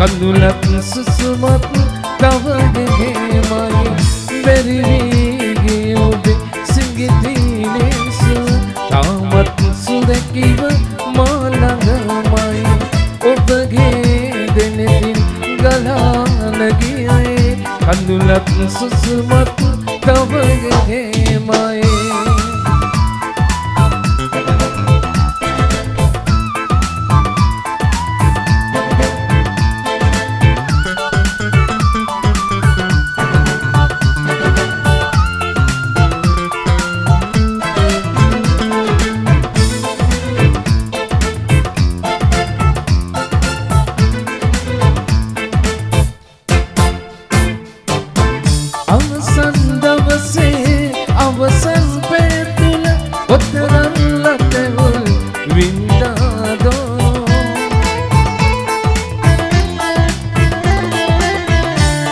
කඳුලක් සුසුමත් තවගෙමයි බැරිවීගේ ඔබේ සිඟිතිලෙස තාමත් සුරැකිව මා ළඟමයි ඔබගේ දෙනෙතින් ගලාන ගියේ කඳුලක් සුසුමත් තවගෙමයි අවසන් පෙතුල ඔතරම් ලතවුල් වින්දාදෝ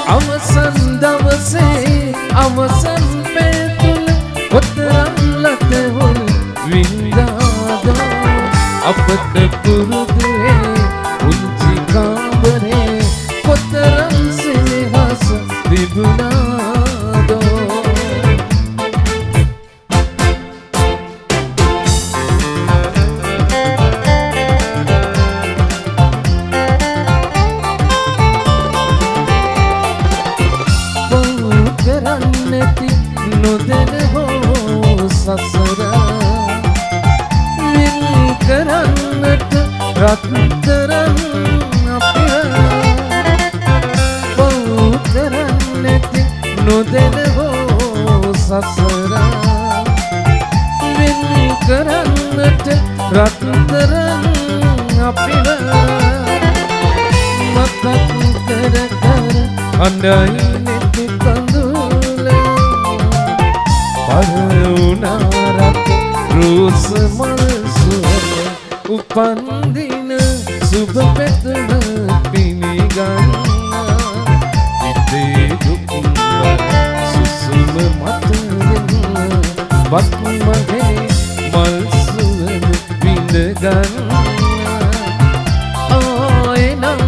අවසන් දවසේ අවසන් පෙතුල ඔතරම් ලතවුල් වින්දාදෝ අපට පුරුදුවේ උන්චි කාමරේ කොතරම් සෙනෙහස තිබුණාදෝ නොදැන හෝ සසර වින් කරන්නට රත්තරන් අපිව පව් කරන්නට නොදැන හෝ සසර වින් කරන්නට රත්තරන් අපිව මතක් කර කර අඬයි නෙති කඳුල පරවුනාරත් රෝස මල් සුවඳ උපන්දින සුබ පැතුම පිණිගන්න ඉතේ දුක්වර සුසුම මතයෙන් වත් මගේ මල් සුවඳ විඳගන්න ආයෙනම්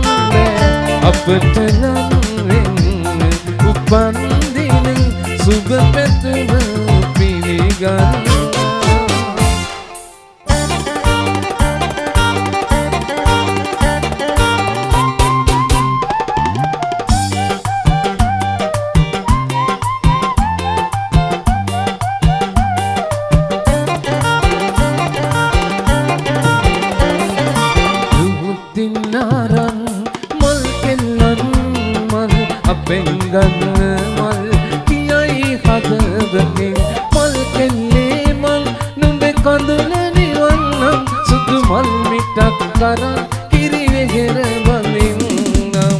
අපට නම් වෙන්න උපන්දින සුබ පැතුම පිණිගන්න දුතිනාරන් මල් කෙල්ලන් මල් අපෙන් ගන්න මල් කියයි හදවතින් මල් කෙල්ලේ මල් නුඹේ කඳුල නිවන්නම් සුදු මල් මිටක් කරා කිරි වෙහෙර බඳින්නම්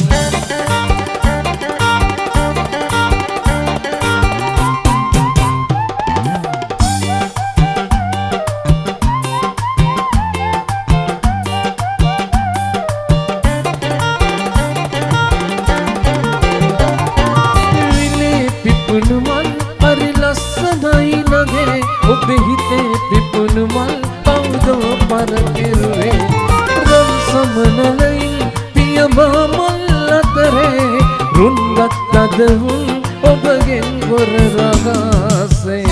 පිපුණු මල් හරි ලස්සනයි නගේ ඔබේ හිතේ පිපුණු මල් කවුදෝ පරකිරුවේ රම් සමනලයින් පියඹා මල් අතරේ රුන් ගත්තද වුන් ඔබගෙන් ගොර රගාසේ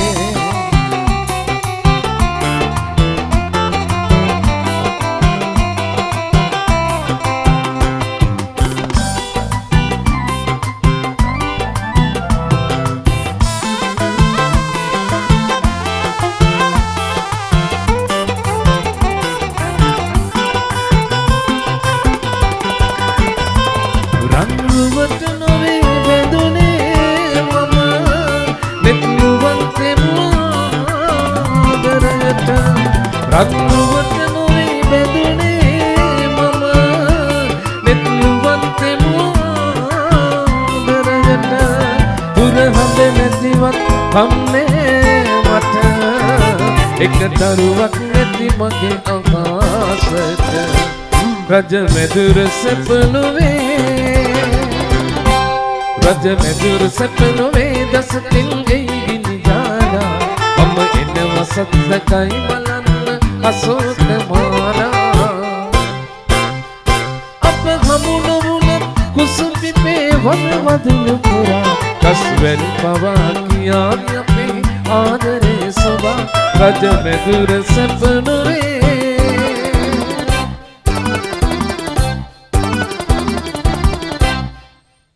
රන්රුවට නොවේ බැඳුනේ මම නෙත්නුවන්තේ මාදරයට රන්රුවට නොවේ බැඳුනේ මම නෙත්නුවන්තේ මාදරයට පුරහඳ නැතිවත් කම්නේ මට එක දරුවක් නැති මගේ අකාශයට රජ මෙදුර සැපනුවේ රජ මෙදුර සැපනුවේ දසතින් ගෙයිගිනි ජාලා මම එනව සත්සකයි බලන්න අසෝත මාලා අප හමු නොවුනත් වන වදුළු පුරා කස්වැල් පවා කියාවි අපේ ආදරේ සොබා රජ මැදුර සැප නුරේ